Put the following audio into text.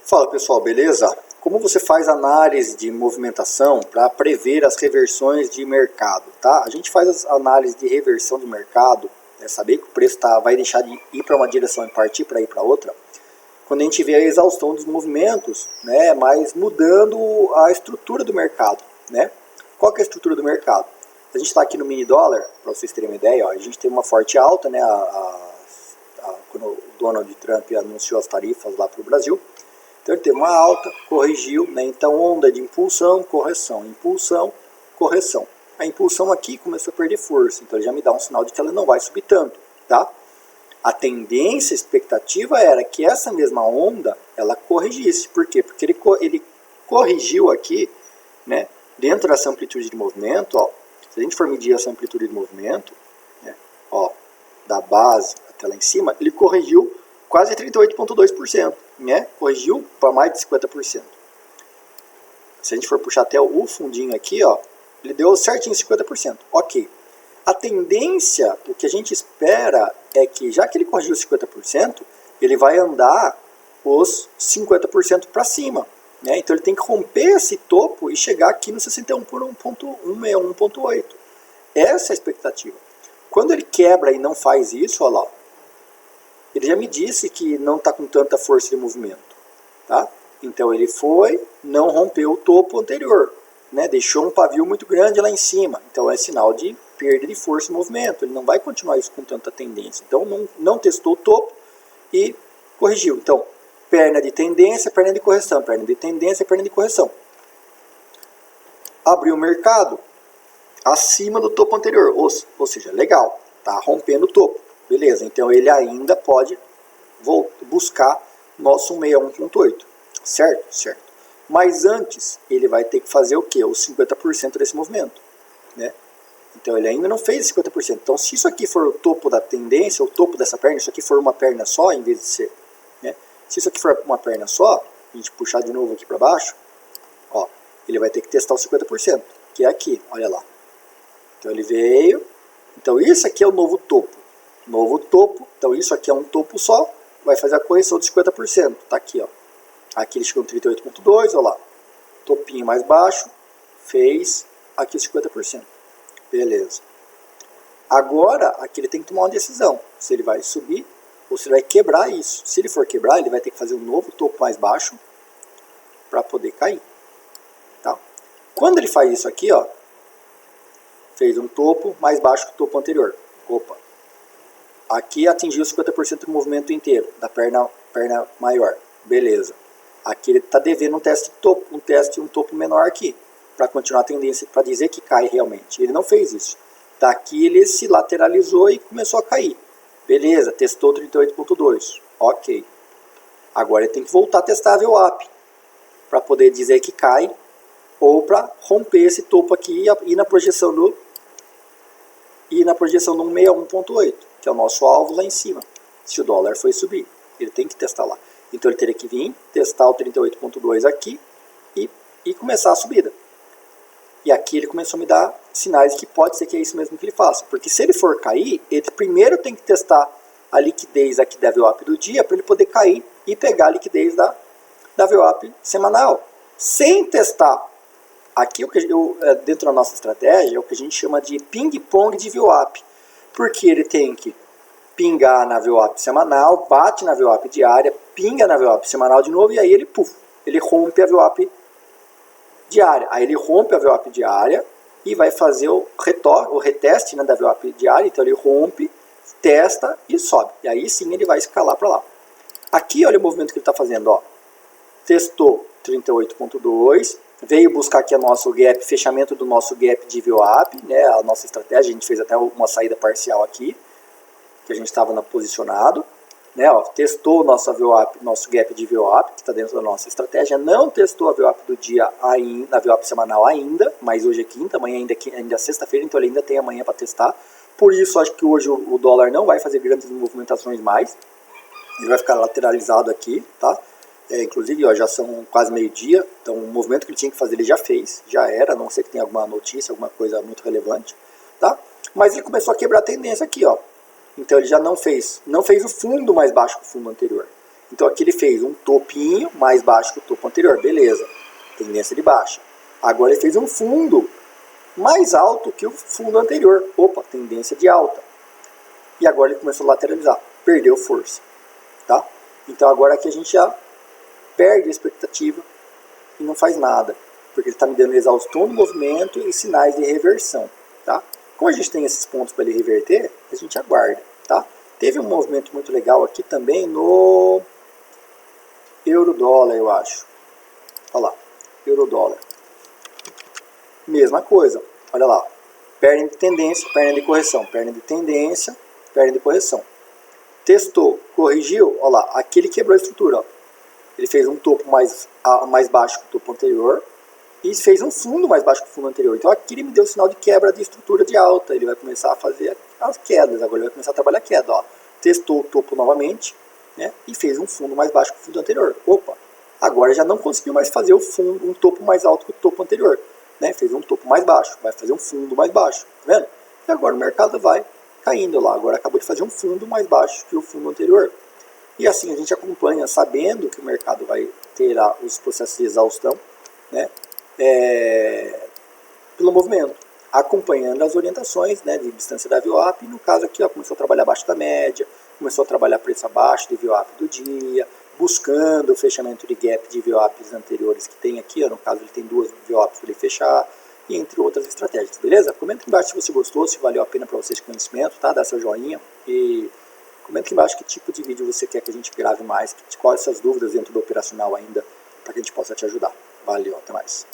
Fala pessoal, beleza? Como você faz análise de movimentação para prever as reversões de mercado, tá? A gente faz análise de reversão de mercado, saber que o preço vai deixar de ir para uma direção e partir para ir para outra, quando a gente vê a exaustão dos movimentos, né, mas mudando a estrutura do mercado, né? Qual que é a estrutura do mercado? A gente está aqui no mini dólar, para vocês terem uma ideia, ó, a gente tem uma forte alta, né, quando o Donald Trump anunciou as tarifas lá para o Brasil. Então ele teve uma alta, corrigiu, né? Então onda de impulsão, correção, impulsão, correção. A impulsão aqui começou a perder força, então ele já me dá um sinal de que ela não vai subir tanto, tá? A tendência, a expectativa era que essa mesma onda, ela corrigisse. Por quê? Porque ele corrigiu aqui, né? Dentro dessa amplitude de movimento, ó, se a gente for medir essa amplitude de movimento, né, ó, da base até lá em cima, ele corrigiu quase 38,2%, né? Corrigiu para mais de 50%. Se a gente for puxar até o fundinho aqui, ó, ele deu certinho 50%. Ok. A tendência, o que a gente espera é que, já que ele corrigiu 50%, ele vai andar os 50% para cima, né? Então ele tem que romper esse topo e chegar aqui no 61 por 1.161.8. Essa é a expectativa. Quando ele quebra e não faz isso, olha lá, ele já me disse que não está com tanta força de movimento, tá? Então ele foi, não rompeu o topo anterior, né? Deixou um pavio muito grande lá em cima. Então é sinal de perda de força de movimento. Ele não vai continuar isso com tanta tendência. Então não testou o topo e corrigiu. Então perna de tendência, perna de correção, perna de tendência, perna de correção. Abriu o mercado acima do topo anterior, ou seja, legal, tá rompendo o topo. Beleza, então ele ainda pode buscar nosso 161.8, certo? Certo. Mas antes, ele vai ter que fazer o quê? Os 50% desse movimento, né? Então ele ainda não fez 50%. Então se isso aqui for o topo da tendência, o topo dessa perna, isso aqui for uma perna só, em vez de ser, né? Se isso aqui for uma perna só, a gente puxar de novo aqui para baixo, ó, ele vai ter que testar os 50%, que é aqui, olha lá. Então ele veio, então isso aqui é o novo topo. Novo topo, então isso aqui é um topo só, vai fazer a correção de 50%, tá aqui, ó. Aqui ele chegou no 38,2, olha lá, topinho mais baixo, fez aqui os 50%, beleza. Agora, aqui ele tem que tomar uma decisão, se ele vai subir ou se ele vai quebrar isso. Se ele for quebrar, ele vai ter que fazer um novo topo mais baixo para poder cair, tá? Quando ele faz isso aqui, ó, fez um topo mais baixo que o topo anterior, opa. Aqui atingiu 50% do movimento inteiro, da perna maior. Beleza. Aqui ele está devendo um teste de topo, um topo menor aqui, para continuar a tendência, para dizer que cai realmente. Ele não fez isso. Daqui ele se lateralizou e começou a cair. Beleza, testou 38,2. Ok. Agora ele tem que voltar a testar a VWAP, para poder dizer que cai, ou para romper esse topo aqui e ir na projeção do 161.8. que é o nosso alvo lá em cima, se o dólar foi subir. Ele tem que testar lá. Então ele teria que vir, testar o 38,2 aqui e começar a subida. E aqui ele começou a me dar sinais que pode ser que é isso mesmo que ele faça. Porque se ele for cair, ele primeiro tem que testar a liquidez aqui da VWAP do dia para ele poder cair e pegar a liquidez da VWAP semanal. Sem testar. Aqui, dentro da nossa estratégia, é o que a gente chama de ping-pong de VWAP. Porque ele tem que pingar na VWAP semanal, bate na VWAP diária, pinga na VWAP semanal de novo, e aí ele rompe a VWAP diária. Aí ele rompe a VWAP diária e vai fazer o reteste, né, da VWAP diária. Então ele rompe, testa e sobe. E aí sim ele vai escalar para lá. Aqui olha o movimento que ele está fazendo. Ó. Testou 38,2. Veio buscar aqui o nosso gap, fechamento do nosso gap de VWAP, né, a nossa estratégia. A gente fez até uma saída parcial aqui, que a gente estava posicionado, né, ó, testou nosso gap de VWAP, que está dentro da nossa estratégia. Não testou a VWAP do dia ainda, a VWAP semanal ainda, mas hoje é quinta, amanhã ainda é sexta-feira, então ele ainda tem amanhã para testar. Por isso acho que hoje o dólar não vai fazer grandes movimentações mais, ele vai ficar lateralizado aqui, tá? Inclusive, ó, já são quase meio-dia, então o movimento que ele tinha que fazer ele já fez, já era, a não ser que tenha alguma notícia, alguma coisa muito relevante, tá? Mas ele começou a quebrar a tendência aqui, ó. Então ele já não fez o fundo mais baixo que o fundo anterior. Então aqui ele fez um topinho mais baixo que o topo anterior, beleza, tendência de baixa. Agora ele fez um fundo mais alto que o fundo anterior, opa, tendência de alta. E agora ele começou a lateralizar, perdeu força, tá? Então agora aqui a gente já perde a expectativa e não faz nada, porque ele está me dando exaustão do movimento e sinais de reversão, tá? Como a gente tem esses pontos para ele reverter, a gente aguarda, tá? Teve um movimento muito legal aqui também no euro-dólar, eu acho. Olha lá, euro-dólar. Mesma coisa, olha lá. Perna de tendência, perna de correção, perna de tendência, perna de correção. Testou, corrigiu, olha lá, aqui ele quebrou a estrutura, ó. Ele fez um topo mais baixo que o topo anterior e fez um fundo mais baixo que o fundo anterior. Então aqui ele me deu sinal de quebra de estrutura de alta. Ele vai começar a fazer as quedas, agora ele vai começar a trabalhar a queda. Ó. Testou o topo novamente, né, e fez um fundo mais baixo que o fundo anterior. Opa, agora já não conseguiu mais fazer o fundo, um topo mais alto que o topo anterior. Né, fez um topo mais baixo, vai fazer um fundo mais baixo, tá vendo? E agora o mercado vai caindo lá. Agora acabou de fazer um fundo mais baixo que o fundo anterior. E assim a gente acompanha, sabendo que o mercado vai ter os processos de exaustão, né, pelo movimento, acompanhando as orientações, né, de distância da VWAP. E no caso aqui, ó, começou a trabalhar abaixo da média, começou a trabalhar preço abaixo de VWAP do dia, buscando o fechamento de gap de VWAPs anteriores que tem aqui, ó, no caso ele tem duas VWAPs para ele fechar, e entre outras estratégias, beleza? Comenta aqui embaixo se você gostou, se valeu a pena para você esse conhecimento, tá? Dá seu joinha e comenta aqui embaixo que tipo de vídeo você quer que a gente grave mais, quais essas dúvidas dentro do operacional ainda, para que a gente possa te ajudar. Valeu, até mais.